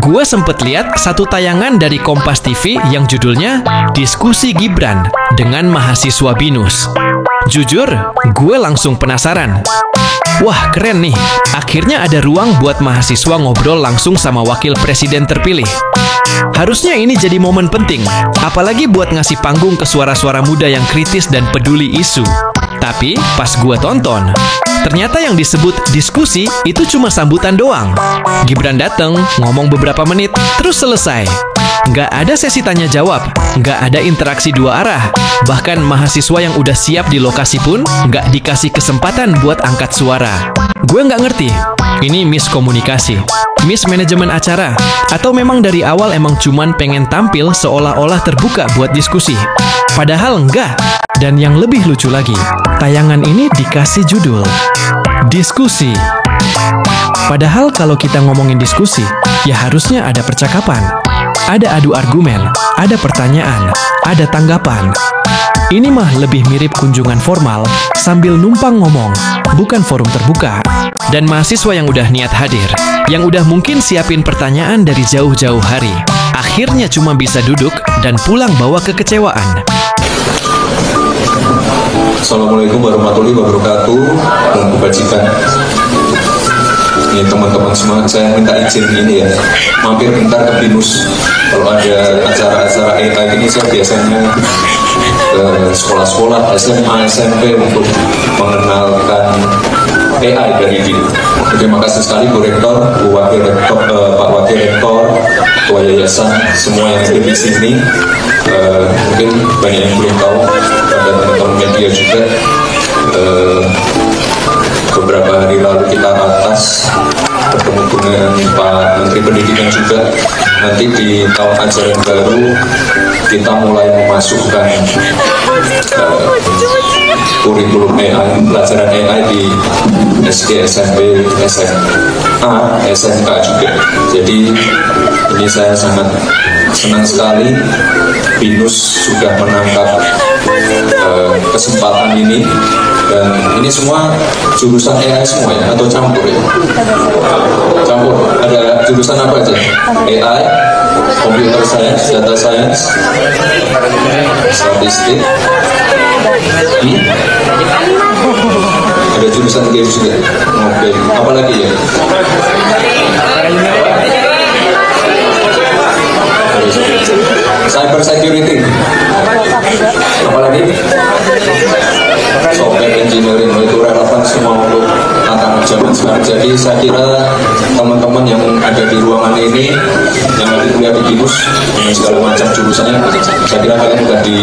gue sempet lihat satu tayangan dari Kompas TV yang judulnya Diskusi Gibran dengan mahasiswa BINUS. Jujur, gue langsung penasaran. Wah, keren nih. Akhirnya ada ruang buat mahasiswa ngobrol langsung sama wakil presiden terpilih. Harusnya ini jadi momen penting, apalagi buat ngasih panggung ke suara-suara muda yang kritis dan peduli isu. Tapi pas gue tonton, ternyata yang disebut diskusi itu cuma sambutan doang. Gibran dateng, ngomong beberapa menit, terus selesai. Nggak ada sesi tanya jawab, nggak ada interaksi dua arah. Bahkan mahasiswa yang udah siap di lokasi pun nggak dikasih kesempatan buat angkat suara. Gue nggak ngerti, ini miskomunikasi, mismanajemen acara, atau memang dari awal emang cuman pengen tampil seolah-olah terbuka buat diskusi. Padahal enggak. Dan yang lebih lucu lagi, tayangan ini dikasih judul Diskusi. Padahal kalau kita ngomongin diskusi, ya harusnya ada percakapan, ada adu argumen, ada pertanyaan, ada tanggapan. Ini mah lebih mirip kunjungan formal sambil numpang ngomong, bukan forum terbuka. Dan mahasiswa yang udah niat hadir, yang udah mungkin siapin pertanyaan dari jauh-jauh hari, akhirnya cuma bisa duduk dan pulang bawa kekecewaan. Assalamualaikum warahmatullahi wabarakatuh dan kebajikan. Ini teman-teman semua, saya minta izin ini ya, mampir bentar ke BINUS. Kalau ada acara-acara AI ini, saya biasanya ke sekolah-sekolah SMA, SMP untuk mengenalkan AI dari diri. Terima kasih sekali Bu Rektor, Bu Wakil Rektor, Pak Wakil Rektor, Ketua Yayasan, semua yang ada di sini. Mungkin banyak yang belum tahu, ada teman-teman media juga. Beberapa hari lalu kita ratas bertemu dengan Pak Menteri Pendidikan juga. Nanti di tahun ajaran baru kita mulai memasukkan kurikulum AI, pelajaran AI di SD, SMP, SMA, SMK juga. Jadi ini saya sangat senang sekali BINUS sudah menangkap kesempatan ini. Dan ini semua jurusan AI semua ya, atau campur ya? Campur. Ada jurusan apa aja? AI, computer science, data science, statistik. Ada jurusan games juga. Oke. Apa lagi ya? Cyber security. Apalagi software engineering, itu relevan semua untuk tantangan zaman sekarang. Jadi saya kira teman-teman yang ada di ruangan ini, yang lagi kuliah di BINUS dengan segala macam jurusannya, saya kira kalian sudah di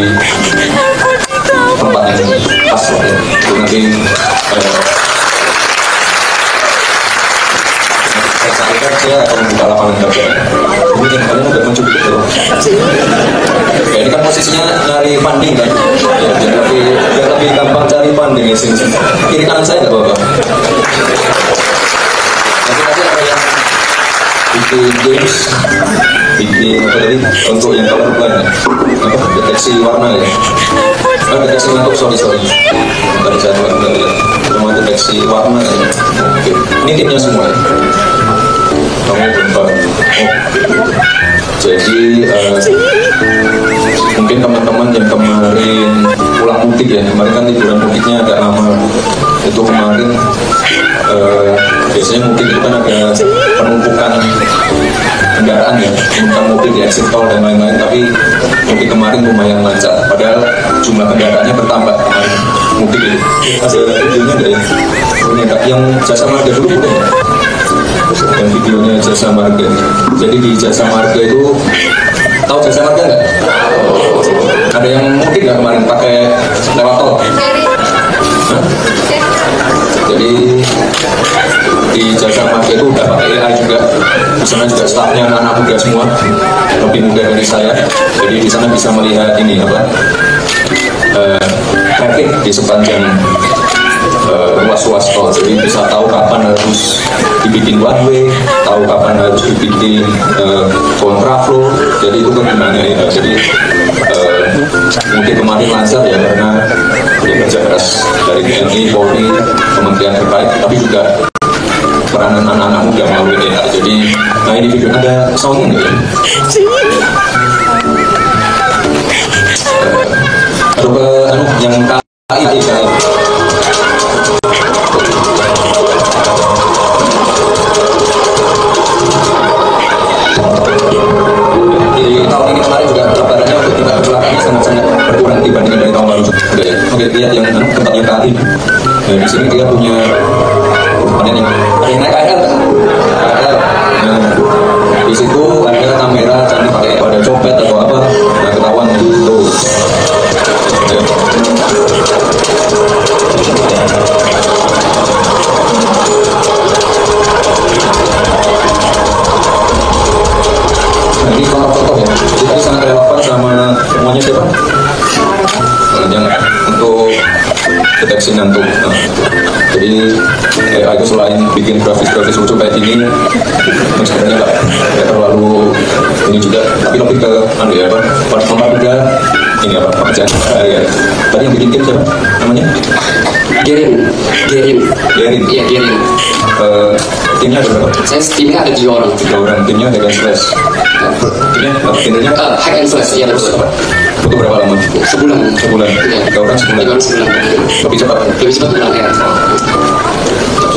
tempat yang pas lah ya. Itu nanti saya akan membuka lapangan kerja. Ini kalian udah mencukupi betul. Ya, ini kan posisinya nyari funding kan, ya, biar lebih gampang cari funding ya, sini. Kiri kanan saya nggak apa-apa. Nanti ada yang bikin games, bikin apa tadi, untuk yang colorblind ya, deteksi warna ya, deteksi ngantuk, sorry. Tadi saya nggak lihat, cuma deteksi warna ya. Oke, ini timnya semua ya. Kamu bentar. Jadi mungkin teman-teman yang kemarin pulang mudik ya, kemarin kan liburan mudiknya agak lama. Itu kemarin biasanya mudik itu kan ada penumpukan kendaraan ya, penumpukan mobil di exit tol dan lain-lain. Tapi mudik kemarin lumayan lancar, padahal jumlah kendaraannya bertambah kemarin mudik itu. Ada videonya nggak ya? Yang jasa marga dulu bukan ya? Yang videonya jasa marga. Jadi di jasa marga itu, tahu jasa marga nggak? Ada yang mudik nggak kemarin pakai lewat tol? Jadi di jasa marga itu udah pakai AI juga. Di sana juga stafnya anak-anak muda semua, lebih muda dari saya. Jadi di sana bisa melihat ini apa? Traffic di sepanjang ruas-ruas tol. Jadi bisa tahu kapan harus dibikin one way, tahu kapan harus dibikin kontraflow. Jadi itu kan gimana ya. Jadi mungkin kemarin lancar ya, karena kerja keras dari TNI, Polri, kementerian terkait, tapi juga peranan anak-anak muda melalui AI. Jadi, nah ini video ada soundnya nggak ya? Atau ke yang KI kan? Jadi tahun ini kemarin juga kabarnya untuk tingkat kecelakaannya sangat-sangat berkurang dibandingkan dari tahun lalu. Oke, lihat yang tempatnya KI. Nah, di sini dia punya ada yang naik KL. Nah, di situ ada kamera, jangan pakai pada copet atau apa, nah ketahuan tuh. Nah, ini contoh-contoh ya. Jadi tadi sangat relevan sama semuanya siapa? Yang untuk deteksi ngantuk. Nah, jadi AI itu selain bikin grafis-grafis lucu kayak gini, sebenarnya nggak terlalu ini juga, tapi lebih ke ya apa? Juga ini apa? Pekerjaan. Ya. Tadi yang bikin tim siapa? Namanya? Gerin. Iya, Gerin. Timnya ada berapa? Timnya ada 7 orang. 3 orang. Timnya Hack and Slash. Timnya Hack and Slash, iya betul. Itu berapa lama? Sebulan. Ya. 3 orang sebulan. Lebih cepat bulan ya.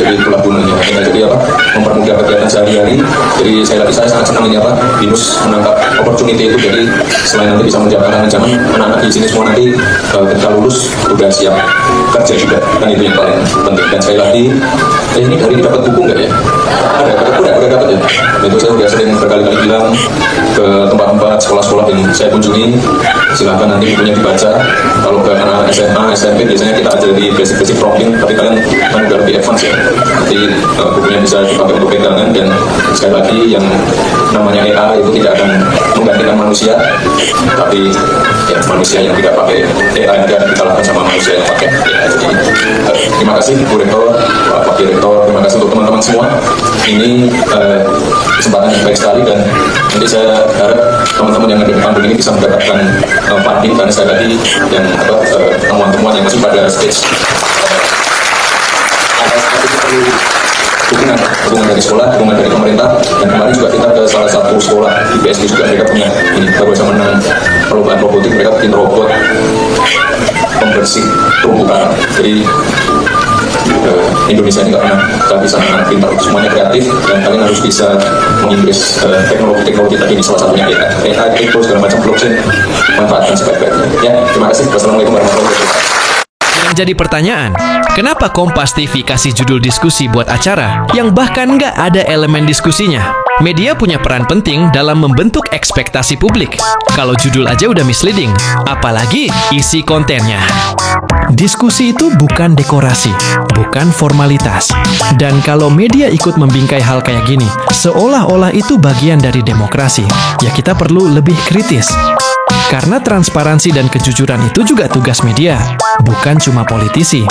Jadi itulah gunanya. Jadi apa? Mempermudah kegiatan sehari-hari. Jadi saya sangat senang ini apa? Binus menangkap opportunity itu. Jadi selain nanti bisa menjaga anak-anak anak-anak di sini semua nanti ketika lulus udah siap kerja juga. Kan itu yang paling penting. Dan sekali lagi, ini hari ini dapat buku nggak ya? Udah dapat ya. Itu saya udah sering berkali-kali bilang ke tempat-tempat sekolah-sekolah yang saya kunjungi, silahkan nanti bukunya dibaca. Kalau ke anak SMA, SMP biasanya kita ajari basic prompting, tapi kalian kan udah lebih advance ya. Nanti bukunya bisa dipakai untuk pegangan. Dan sekali lagi yang namanya AI itu tidak akan menggantikan manusia, tapi ya manusia yang tidak pakai AI dan dikalahkan sama manusia yang pakai. Ya, jadi terima kasih Bu Rektor, Pak Direktor, terima kasih untuk teman-teman semua. Ini kesempatan yang baik sekali, dan nanti saya harap teman-teman yang ada di kampung ini bisa mendapatkan funding, karena sekali lagi yang temuan-temuan yang masih pada stage dukungan dari sekolah, dukungan dari pemerintah. Dan kemarin juga kita ke salah satu sekolah di PSD juga, mereka punya ini baru saja menang perlombaan robotik, mereka bikin robot pembersih terumbu karang. Jadi Indonesia ini nggak pernah kehabisan anak pintar, semuanya kreatif, dan kalian harus bisa menginggris teknologi tadi, ini salah satunya AI, crypto, segala macam blockchain, manfaatkan sebaik-baiknya. Ya, terima kasih. Wassalamualaikum warahmatullahi wabarakatuh. Yang jadi pertanyaan, kenapa Kompas TV kasih judul diskusi buat acara yang bahkan nggak ada elemen diskusinya? Media punya peran penting dalam membentuk ekspektasi publik. Kalau judul aja udah misleading, apalagi isi kontennya. Diskusi itu bukan dekorasi, bukan formalitas. Dan kalau media ikut membingkai hal kayak gini, seolah-olah itu bagian dari demokrasi. Ya kita perlu lebih kritis. Karena transparansi dan kejujuran itu juga tugas media, bukan cuma politisi.